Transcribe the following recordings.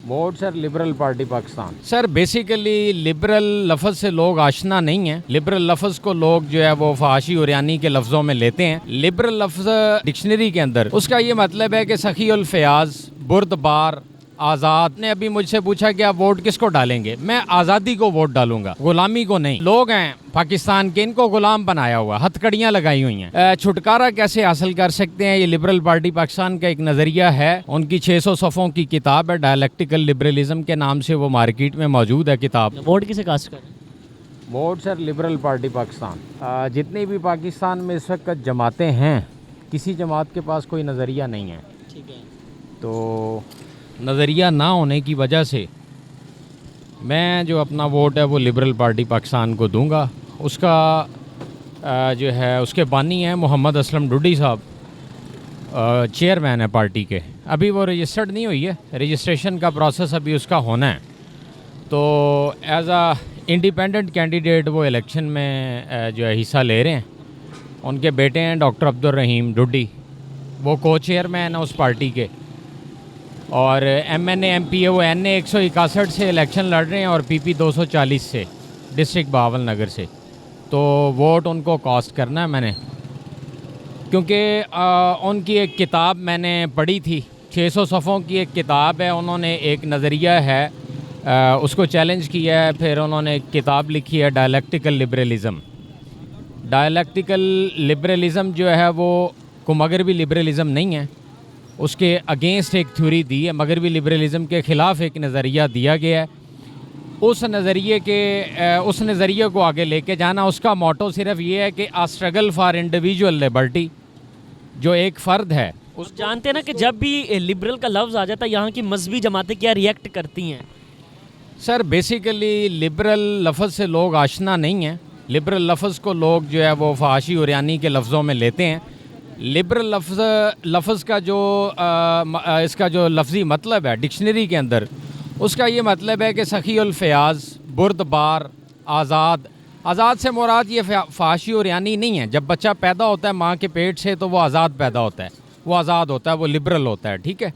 Vote sir liberal party Pakistan. Sir basically liberal लफ्ज़ से लोग आशना नहीं है। लिबरल लफ्ज़ को लोग जो है वो फहाशी और यानी के लफ्ज़ों में लेते हैं। लिबरल लफ्ज़ डिक्शनरी के अंदर उसका ये मतलब है कि सखी उल फयाज, बुर्दबार, आज़ाद। ने अभी मुझसे पूछा कि आप वोट किसको डालेंगे, मैं आज़ादी को वोट डालूंगा, गुलामी को नहीं। लोग हैं पाकिस्तान के, इनको गुलाम बनाया हुआ, हथकड़ियाँ लगाई हुई हैं। छुटकारा कैसे हासिल कर सकते हैं, ये लिबरल पार्टी पाकिस्तान का एक नज़रिया है। उनकी 600 सफ़ों की किताब है, डायलेक्टिकल लिबरलिज्म के नाम से वो मार्केट में मौजूद है किताब। वोट किसे कास्ट करें? Vote sir liberal party Pakistan. जितनी भी पाकिस्तान में इस वक्त जमातें हैं, किसी जमात के पास कोई नज़रिया नहीं है। ठीक है। तो नज़रिया ना होने की वजह से मैं जो अपना वोट है वो लिबरल पार्टी पाकिस्तान को दूंगा। उसका जो है उसके बानी हैं मोहम्मद असलम डुडी साहब, चेयरमैन है पार्टी के। अभी वो रजिस्टर्ड नहीं हुई है, रजिस्ट्रेशन का प्रोसेस अभी उसका होना है। तो एज आ इंडिपेंडेंट कैंडिडेट वो इलेक्शन में जो है हिस्सा ले रहे हैं। उनके बेटे हैं डॉक्टर अब्दुल रहीम डुडी, वो को चेयरमैन है उस पार्टी के। और MNA MP है, वो NA 161 से इलेक्शन लड़ रहे हैं और PP 240 से, डिस्ट्रिक्ट बहावल नगर से। तो वोट उनको कास्ट करना है मैंने, क्योंकि उनकी एक किताब मैंने पढ़ी थी, 600 सफ़ों की एक किताब है। उन्होंने एक नज़रिया है उसको चैलेंज किया है। फिर उन्होंने एक किताब लिखी है डायलेक्टिकल लिबरलिज़म। डायलेक्टिकल लिबरलिज़म जो है वो को मगरबी लिबरलिज़म नहीं है, उसके अगेंस्ट एक थ्योरी दी है। मगरबी लिबरलिज़म के ख़िलाफ़ एक नज़रिया दिया गया है। उस नज़रिए को आगे लेके जाना, उसका मोटो सिर्फ ये है कि आ स्ट्रगल फॉर इंडिविजुअल लिबर्टी। जो एक फ़र्द है उस जानते हैं ना कि जब भी लिबरल का लफ्ज़ आ जाता है, यहाँ की मजहबी जमातें क्या रिएक्ट करती हैं? सर बेसिकली लिबरल लफ्ज़ से लोग आशना नहीं हैं। लिबरल लफ्ज़ को लोग जो है वो फहाशी और यानी के लफ्ज़ों में लेते हैं। लिबरल लफ्ज़ का जो इसका जो लफ्ज़ी मतलब है डिक्शनरी के अंदर, उसका ये मतलब है कि सखी उल फयाज, बुर्दबार, आज़ाद। आज़ाद से मुराद ये फहाशी और यानी नहीं है। जब बच्चा पैदा होता है माँ के पेट से तो वो आज़ाद पैदा होता है, वो आज़ाद होता है, वो लिबरल होता है। ठीक है।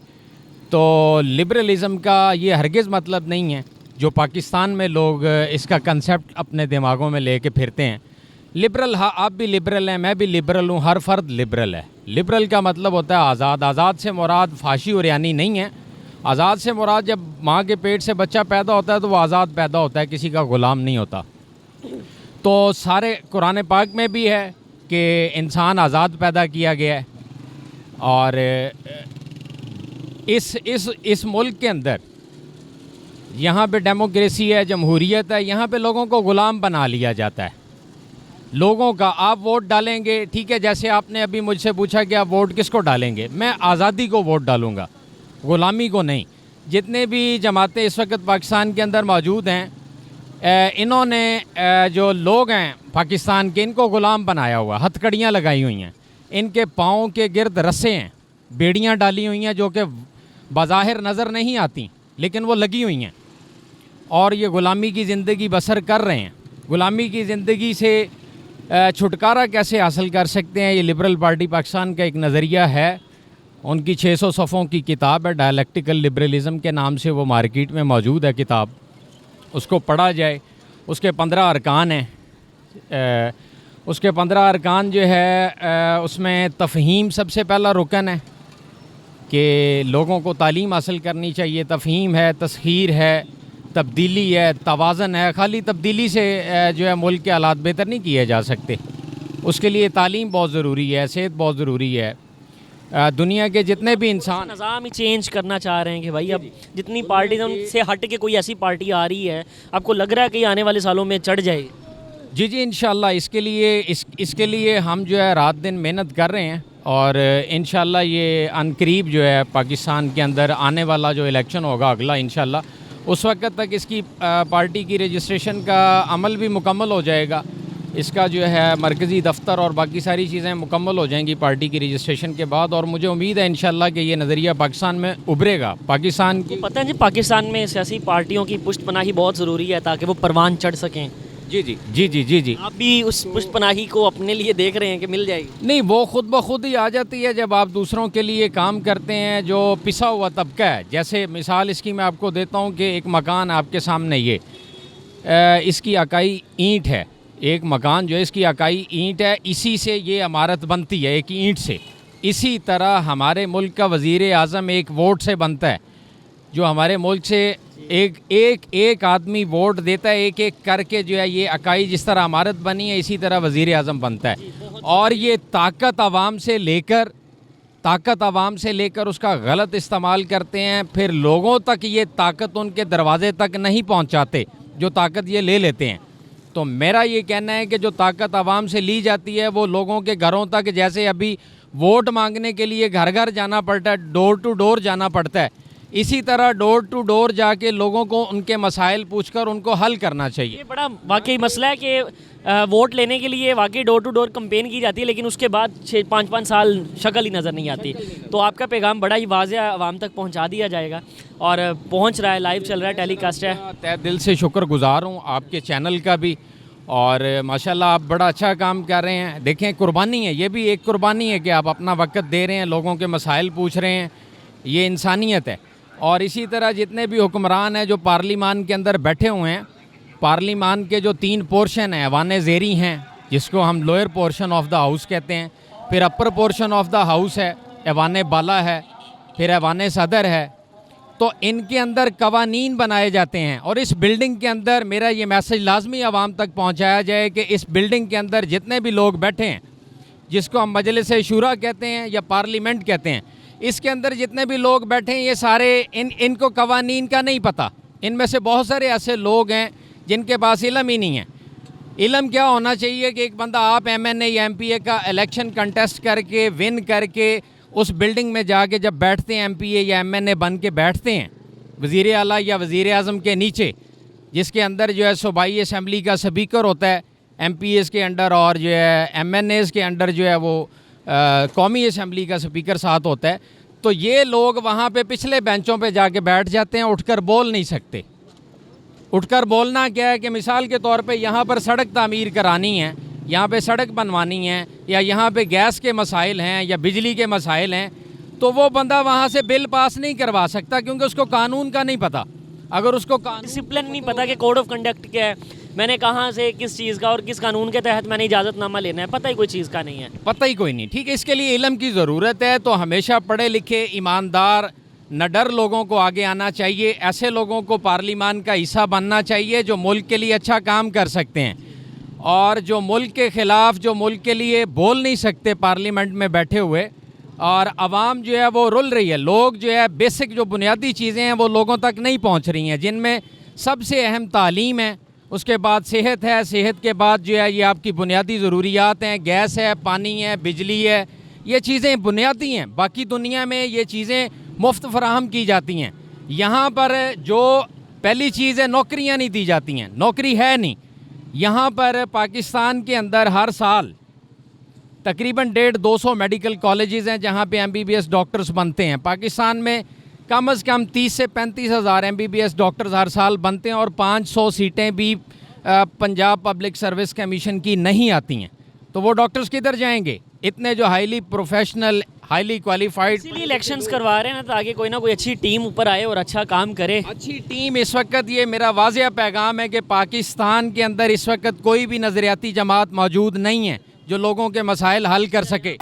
तो लिबरलिज़म का ये हरगिज़ मतलब नहीं है जो पाकिस्तान में लोग इसका कंसेप्ट अपने दिमागों में लेके फिरते हैं। लिबरल, हाँ आप भी लिबरल हैं, मैं भी लिबरल हूँ, हर फ़र्द लिबरल है। लिबरल का मतलब होता है आज़ाद। आज़ाद से मुराद फाशी और यानी नहीं है। आज़ाद से मुराद जब माँ के पेट से बच्चा पैदा होता है तो वो आज़ाद पैदा होता है, किसी का ग़ुलाम नहीं होता। तो सारे कुरान पाक में भी है कि इंसान आज़ाद पैदा किया गया है। और इस मुल्क के अंदर यहाँ पे डेमोक्रेसी है, जमहूरियत है, यहाँ पे लोगों को ग़ुलाम बना लिया जाता है। लोगों का आप वोट डालेंगे, ठीक है, जैसे आपने अभी मुझसे पूछा कि आप वोट किसको डालेंगे, मैं आज़ादी को वोट डालूंगा, ग़ुलामी को नहीं। जितने भी जमातें इस वक्त पाकिस्तान के अंदर मौजूद हैं, इन्होंने जो लोग हैं पाकिस्तान के, इनको ग़ुलाम बनाया हुआ, हथकड़ियाँ लगाई हुई हैं। इनके पाँव के गिर्द रस्से हैं, बेड़ियाँ डाली हुई हैं जो कि बज़ाहिर नज़र नहीं आती लेकिन वो लगी हुई हैं। और ये ग़ुलामी की ज़िंदगी बसर कर रहे हैं। ग़ुलामी की ज़िंदगी से छुटकारा कैसे हासिल कर सकते हैं, ये लिबरल पार्टी पाकिस्तान का एक नज़रिया है। उनकी 600 सफ़ों की किताब है, डायलेक्टिकल लिबरलिज़म के नाम से वो मार्केट में मौजूद है किताब। उसको पढ़ा जाए। उसके 15 अरकान हैं। उसके 15 अरकान जो है उसमें तफ़हीम सबसे पहला रुकन है कि लोगों को तालीम हासिल करनी चाहिए। तफ़हीम है, तस्खीर है, तब्दीली है, तवाज़न है। खाली तब्दीली से जो है मुल्क के हालात बेहतर नहीं किए जा सकते। उसके लिए तालीम बहुत ज़रूरी है, सेहत बहुत ज़रूरी है। दुनिया के जितने भी इंसान निज़ाम ही चेंज करना चाह रहे हैं कि भाई अब जितनी पार्टी हैं उनसे हट के कोई ऐसी पार्टी आ रही है, आपको लग रहा है कि आने वाले सालों में चढ़ जाएगी? जी इंशाल्लाह। इसके लिए हम जो है रात दिन मेहनत कर रहे हैं और इंशाल्लाह ये अनकरीब जो है पाकिस्तान के अंदर आने वाला जो इलेक्शन होगा अगला, इंशाल्लाह उस वक्त तक इसकी पार्टी की रजिस्ट्रेशन का अमल भी मुकम्मल हो जाएगा। इसका जो है मरकज़ी दफ्तर और बाकी सारी चीज़ें मुकम्मल हो जाएंगी पार्टी की रजिस्ट्रेशन के बाद। और मुझे उम्मीद है इंशाल्लाह कि ये नज़रिया पाकिस्तान में उभरेगा। पाकिस्तान की पता है जी, पाकिस्तान में सियासी पार्टियों की पुष्ट पनाही बहुत ज़रूरी है ताकि वो परवान चढ़ सकें। जी जी जी जी जी जी। آپ بھی اس پشت پناہی کو اپنے لیے دیکھ رہے ہیں کہ مل جائے گی؟ نہیں، وہ خود بخود ہی آ جاتی ہے جب آپ دوسروں کے لیے کام کرتے ہیں. جو پسا ہوا طبقہ ہے، جیسے مثال اس کی میں آپ کو دیتا ہوں کہ ایک مکان آپ کے سامنے اس کی اکائی اینٹ ہے. ایک مکان جو ہے اس کی اکائی اینٹ ہے، اسی سے یہ عمارت بنتی ہے، ایک اینٹ سے. اسی طرح ہمارے ملک کا وزیر اعظم ایک ووٹ سے بنتا ہے. جو ہمارے ملک سے ایک آدمی ووٹ دیتا ہے، ایک ایک کر کے جو ہے یہ اکائی جس طرح عمارت بنی ہے، اسی طرح وزیر اعظم بنتا ہے. اور یہ طاقت عوام سے لے کر اس کا غلط استعمال کرتے ہیں. پھر لوگوں تک یہ طاقت ان کے دروازے تک نہیں پہنچاتے جو طاقت یہ لے لیتے ہیں. تو میرا یہ کہنا ہے کہ جو طاقت عوام سے لی جاتی ہے وہ لوگوں کے گھروں تک، جیسے ابھی ووٹ مانگنے کے لیے گھر گھر جانا پڑتا ہے، ڈور ٹو ڈور جانا پڑتا ہے، اسی طرح ڈور ٹو ڈور جا کے لوگوں کو ان کے مسائل پوچھ کر ان کو حل کرنا چاہیے. یہ بڑا واقعی مسئلہ ہے کہ ووٹ لینے کے لیے واقعی ڈور ٹو ڈور کمپین کی جاتی ہے، لیکن اس کے بعد 5-5 سال شکل ہی نظر نہیں آتی. تو آپ کا پیغام بڑا ہی واضح عوام تک پہنچا دیا جائے گا، اور پہنچ رہا ہے، لائیو چل رہا ہے، ٹیلی کاسٹ ہے. تہ دل سے شکر گزار ہوں آپ کے چینل کا بھی، اور ماشاءاللہ آپ بڑا اچھا کام کر رہے ہیں. دیکھیں قربانی ہے، یہ بھی ایک قربانی ہے کہ آپ اپنا وقت دے رہے ہیں، لوگوں کے مسائل پوچھ رہے ہیں، یہ انسانیت ہے. اور اسی طرح جتنے بھی حکمران ہیں جو پارلیمان کے اندر بیٹھے ہوئے ہیں، پارلیمان کے جو 3 پورشن ہیں، ایوان زیری ہیں جس کو ہم lower portion of the house کہتے ہیں، پھر upper portion of the house ہے، ایوان بالا ہے، پھر ایوان صدر ہے. تو ان کے اندر قوانین بنائے جاتے ہیں، اور اس بلڈنگ کے اندر میرا یہ میسج لازمی عوام تک پہنچایا جائے کہ اس بلڈنگ کے اندر جتنے بھی لوگ بیٹھے ہیں، جس کو ہم مجلس شورا کہتے ہیں یا پارلیمنٹ کہتے ہیں، اس کے اندر جتنے بھی لوگ بیٹھے ہیں یہ سارے ان کو قوانین کا نہیں پتہ. ان میں سے بہت سارے ایسے لوگ ہیں جن کے پاس علم ہی نہیں ہے. علم کیا ہونا چاہیے کہ ایک بندہ آپ ایم این اے یا ایم پی اے کا الیکشن کنٹیسٹ کر کے ون کر کے اس بلڈنگ میں جا کے جب بیٹھتے ہیں، ایم پی اے یا ایم این اے بن کے بیٹھتے ہیں وزیر اعلیٰ یا وزیر اعظم کے نیچے، جس کے اندر جو ہے صوبائی اسمبلی کا سپیکر ہوتا ہے ایم پی ایز کے انڈر، اور جو ہے ایم این ایز کے انڈر جو ہے وہ قومی اسمبلی کا سپیکر ساتھ ہوتا ہے. تو یہ لوگ وہاں پہ پچھلے بینچوں پہ جا کے بیٹھ جاتے ہیں، اٹھ کر بول نہیں سکتے. اٹھ کر بولنا کیا ہے کہ مثال کے طور پہ یہاں پر سڑک تعمیر کرانی ہے، یہاں پہ سڑک بنوانی ہے، یا یہاں پہ گیس کے مسائل ہیں یا بجلی کے مسائل ہیں، تو وہ بندہ وہاں سے بل پاس نہیں کروا سکتا کیونکہ اس کو قانون کا نہیں پتہ. اگر اس کو ڈسپلن نہیں پتہ کہ کوڈ آف کنڈکٹ کیا ہے، میں نے کہاں سے کس چیز کا اور کس قانون کے تحت میں نے اجازت نامہ لینا ہے، پتہ ہی کوئی چیز کا نہیں ہے. پتہ ہی کوئی نہیں. ٹھیک ہے، اس کے لیے علم کی ضرورت ہے. تو ہمیشہ پڑھے لکھے، ایماندار، نہ ڈر لوگوں کو آگے آنا چاہیے. ایسے لوگوں کو پارلیمان کا حصہ بننا چاہیے جو ملک کے لیے اچھا کام کر سکتے ہیں، اور جو ملک کے خلاف، جو ملک کے لیے بول نہیں سکتے پارلیمنٹ میں بیٹھے ہوئے. اور عوام جو ہے وہ رل رہی ہے، لوگ جو ہے بیسک جو بنیادی چیزیں ہیں وہ لوگوں تک نہیں پہنچ رہی ہیں، جن میں سب سے اہم تعلیم ہے، اس کے بعد صحت ہے، صحت کے بعد جو ہے یہ آپ کی بنیادی ضروریات ہیں، گیس ہے، پانی ہے، بجلی ہے. یہ چیزیں بنیادی ہیں. باقی دنیا میں یہ چیزیں مفت فراہم کی جاتی ہیں. یہاں پر جو پہلی چیز ہے، نوکریاں نہیں دی جاتی ہیں، نوکری ہے نہیں. یہاں پر پاکستان کے اندر ہر سال تقریباً 150-200 میڈیکل کالجز ہیں جہاں پہ MBBS ڈاکٹرز بنتے ہیں. پاکستان میں کم از کم 30 سے 35 ہزار MBBS ڈاکٹرز ہر سال بنتے ہیں، اور 500 سیٹیں بھی پنجاب پبلک سروس کمیشن کی نہیں آتی ہیں. تو وہ ڈاکٹرز کدھر جائیں گے؟ اتنے جو ہائیلی پروفیشنل، ہائیلی کوالیفائڈ. اسی لیے الیکشنز کروا رہے ہیں نا، تاکہ کوئی نہ کوئی اچھی ٹیم اوپر آئے اور اچھا کام کرے. اچھی ٹیم اس وقت، یہ میرا واضح پیغام ہے کہ پاکستان کے اندر اس وقت کوئی بھی نظریاتی جماعت موجود نہیں ہے جو لوگوں کے مسائل حل کر سکے.